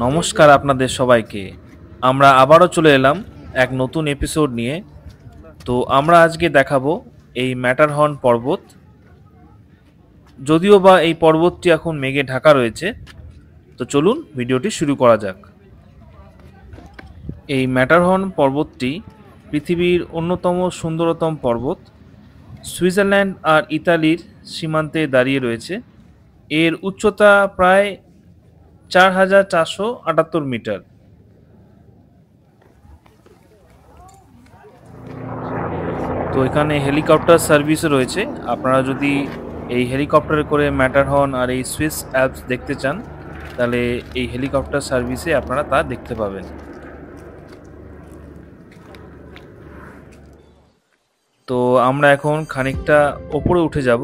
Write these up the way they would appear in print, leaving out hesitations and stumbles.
নমস্কার আপনাদের সবাইকে। আমরা আবারও চলে এলাম এক নতুন এপিসোড নিয়ে। তো আমরা আজকে দেখাবো এই ম্যাটারহর্ন পর্বত। যদিও বা এই পর্বতটি এখন মেঘে ঢাকা রয়েছে, তো চলুন ভিডিওটি শুরু করা যাক। এই ম্যাটারহর্ন পর্বতটি পৃথিবীর অন্যতম সুন্দরতম পর্বত। সুইজারল্যান্ড আর ইতালির সীমান্তে দাঁড়িয়ে রয়েছে। এর উচ্চতা প্রায় ৪,৪৭৮ মিটার। তো এখানে হেলিকপ্টার সার্ভিসও রয়েছে। আপনারা যদি এই হেলিকপ্টারে করে ম্যাটারহর্ন আর এই সুইস অ্যালপস দেখতে চান, তাহলে এই হেলিকপ্টার সার্ভিসে আপনারা তা দেখতে পাবেন। তো আমরা এখন খানিকটা ওপরে উঠে যাব।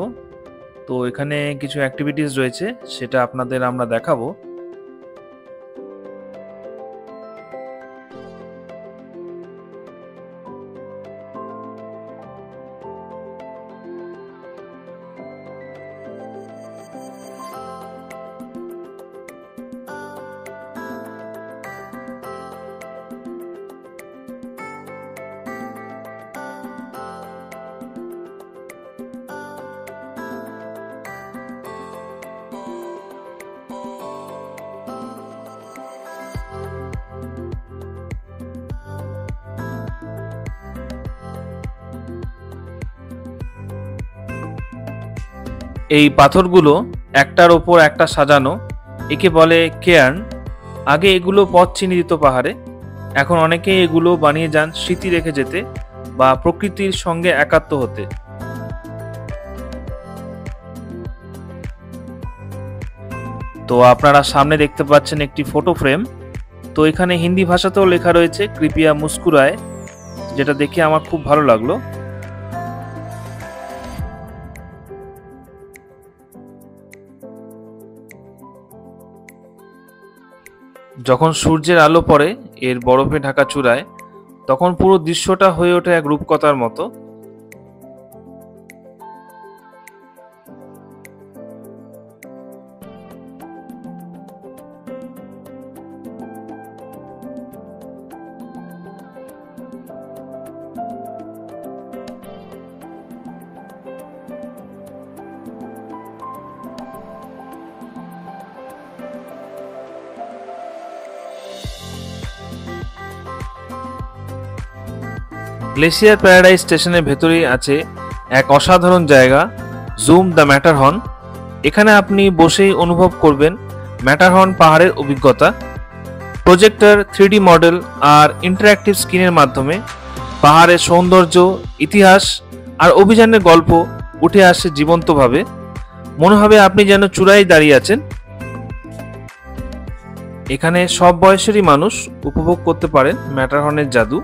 তো এখানে কিছু অ্যাক্টিভিটিস রয়েছে, সেটা আপনাদের আমরা দেখাবো। এই পাথরগুলো একটার ওপর একটা সাজানো, একে বলে কেয়ার্ন। আগে এগুলো পথ চিনিয়ে দিত পাহাড়ে। এখন অনেকেই এগুলো বানিয়ে যান স্মৃতি রেখে যেতে বা প্রকৃতির সঙ্গে একাত্ম হতে। তো আপনারা সামনে দেখতে পাচ্ছেন একটি ফটো ফ্রেম। তো এখানে হিন্দি ভাষাতেও লেখা রয়েছে কৃপয়া মুস্কুরায়, যেটা দেখে আমার খুব ভালো লাগলো। যখন সূর্যের আলো পড়ে এর বরফে ঢাকা চূড়ায়, তখন পুরো দৃশ্যটা হয়ে ওঠে এক রূপকথার মতো। গ্লেসিয়ার প্যারাডাইস স্টেশনের ভেতরেই আছে এক অসাধারণ জায়গা, জুম দ্য ম্যাটারহর্ন। এখানে আপনি বসেই অনুভব করবেন ম্যাটারহর্ন পাহাড়ের অভিজ্ঞতা। প্রজেক্টর, 3D মডেল আর ইন্টারঅ্যাক্টিভ স্ক্রিনের মাধ্যমে পাহাড়ের সৌন্দর্য, ইতিহাস আর অভিযানের গল্প উঠে আসে জীবন্তভাবে। মনে হবে আপনি যেন চূড়ায় দাঁড়িয়ে আছেন। এখানে সব বয়সেরই মানুষ উপভোগ করতে পারেন ম্যাটারহর্নের জাদু।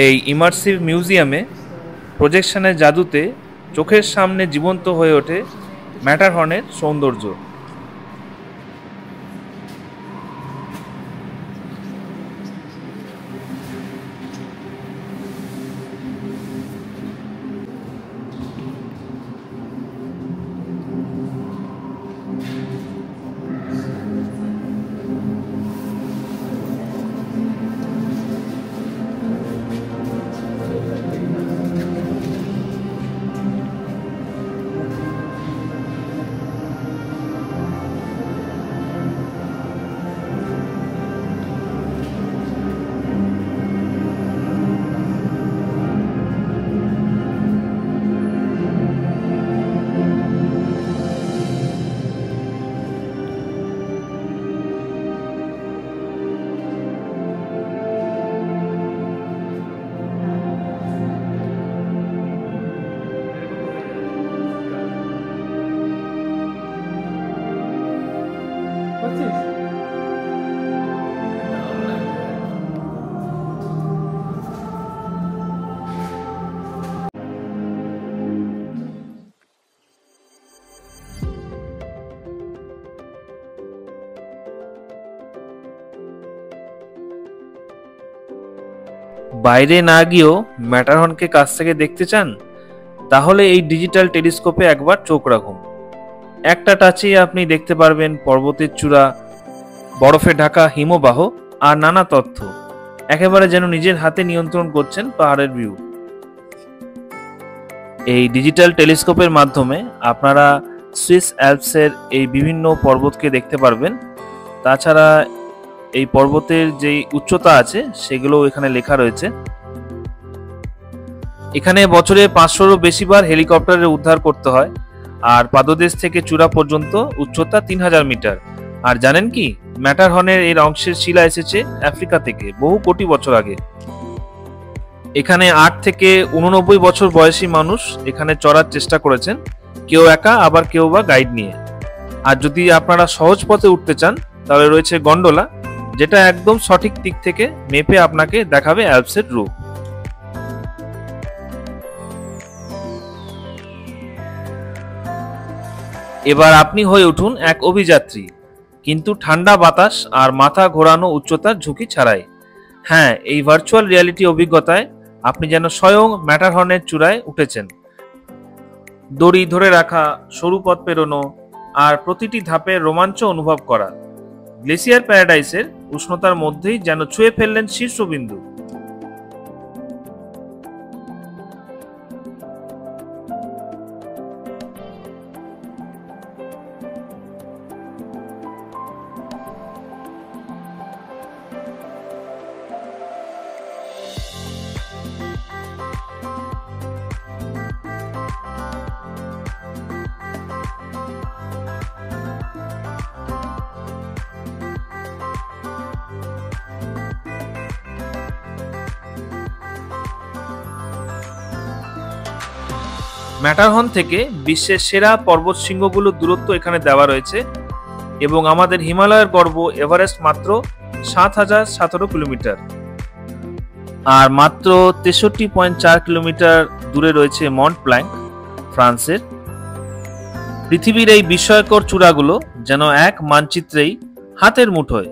এই ইমার্সিভ মিউজিয়ামে প্রজেকশনের জাদুতে চোখের সামনে জীবন্ত হয়ে ওঠে ম্যাটারহর্নের সৌন্দর্য। বাইরে না গিয়েও ম্যাটারহনকে কাছ থেকে দেখতে চান, তাহলে এই ডিজিটাল টেলিস্কোপে একবার চোখ রাখুন। একটা টাচেই আপনি দেখতে পারবেন পর্বতের চূড়া, বরফে ঢাকা হিমবাহ আর নানা তথ্য। একেবারে যেন নিজের হাতে নিয়ন্ত্রণ করছেন পাহাড়ের ভিউ। এই ডিজিটাল টেলিস্কোপের মাধ্যমে আপনারা সুইস অ্যালপসের এই বিভিন্ন পর্বতকে দেখতে পারবেন। তাছাড়া এই পর্বতের যে উচ্চতা আছে সেগুলো এখানে লেখা রয়েছে। এখানে বছরে 500-রও বেশিবার হেলিকপ্টারে উদ্ধার করতে হয়। আর পাদদেশ থেকে চূড়া পর্যন্ত উচ্চতা 3000 মিটার। আর জানেন কি, ম্যাটারহর্নের এর অংশের শিলা এসেছে আফ্রিকা থেকে বহু কোটি বছর আগে। এখানে 8 থেকে 89 বছর বয়সী মানুষ এখানে চড়ার চেষ্টা করেছেন, কেউ একা, আবার কেউ বা গাইড নিয়ে। আর যদি আপনারা সহজ পথে উঠতে চান, তাহলে রয়েছে গন্ডোলা, যেটা একদম সঠিক দিক থেকে মেপে আপনাকে দেখাবে অ্যালপসের রূপ। এবার আপনি হয়ে উঠুন এক অভিযাত্রী, কিন্তু ঠান্ডা বাতাস আর মাথা ঘোরানো উচ্চতার ঝুঁকি ছাড়াই। হ্যাঁ, এই ভার্চুয়াল রিয়ালিটি অভিজ্ঞতায় আপনি যেন স্বয়ং ম্যাটারহর্নের চূড়ায় উঠেছেন। দড়ি ধরে রাখা, সরু পথ পেরোনো আর প্রতিটি ধাপের রোমাঞ্চ অনুভব করা। গ্লেসিয়ার প্যারাডাইসের উষ্ণতার মধ্যেই যেন ছুঁয়ে ফেললেন শীর্ষবিন্দু। ম্যাটারহর্ন থেকে বিশ্বের সেরা পর্বত শৃঙ্গগুলোর দূরত্ব এখানে দেওয়া রয়েছে, এবং আমাদের হিমালয়ের গর্ব এভারেস্ট মাত্র 7017 কিলোমিটার। আর মাত্র 63.4 কিলোমিটার দূরে রয়েছে মন্ট ব্ল্যাঙ্ক, ফ্রান্সের। পৃথিবীর এই বিস্ময়কর চূড়াগুলো যেন এক মানচিত্রেই হাতের মুঠোয়।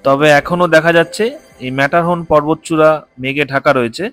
তবে এখনো দেখা যাচ্ছে এই ম্যাটারহর্ন পর্বতচূড়া মেঘে ঢাকা রয়েছে।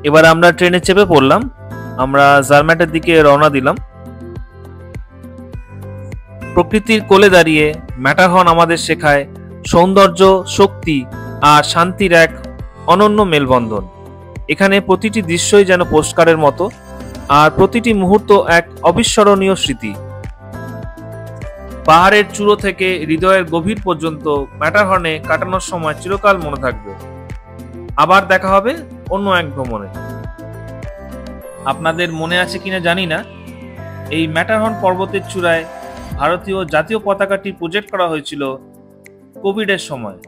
এবার আমরা ট্রেনে চেপে পড়লাম, আমরা জার্মাটের দিকে রওনা দিলাম। প্রকৃতির কোলে দাঁড়িয়ে ম্যাটারহর্ন আমাদের শেখায় সৌন্দর্য, শক্তি আর শান্তির এক অনন্য মেলবন্ধন। এখানে প্রতিটি দৃশ্যই যেন পোস্টকার্ডের মতো, আর প্রতিটি মুহূর্ত এক অবিস্মরণীয় স্মৃতি। পাহাড়ের চূড়ো থেকে হৃদয়ের গভীর পর্যন্ত ম্যাটারহর্নে কাটানোর সময় চিরকাল মনে থাকবে। আবার দেখা হবে অন্য এক ভ্রমণে। আপনাদের মনে আছে কিনা জানি না, এই ম্যাটারহর্ন পর্বতের চূড়ায় ভারতীয় জাতীয় পতাকাটি প্রজেক্ট করা হয়েছিল কোভিডের সময়।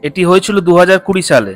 এটি হয়েছিল 2020 সালে।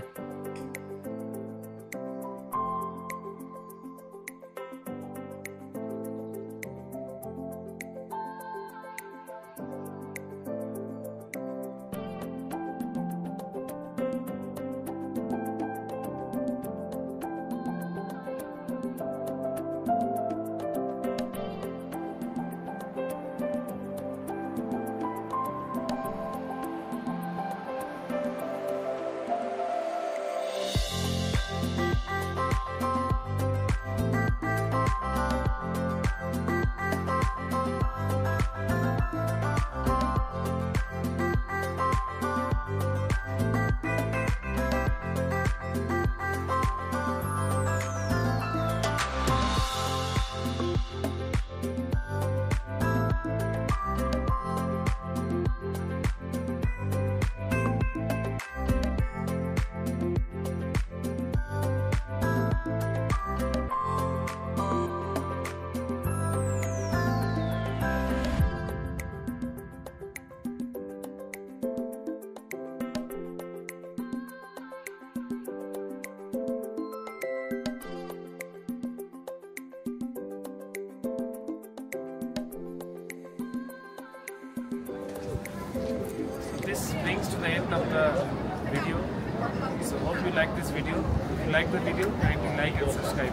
this brings to the end of the video. So hope you like this video. If you like the video, kindly like and subscribe.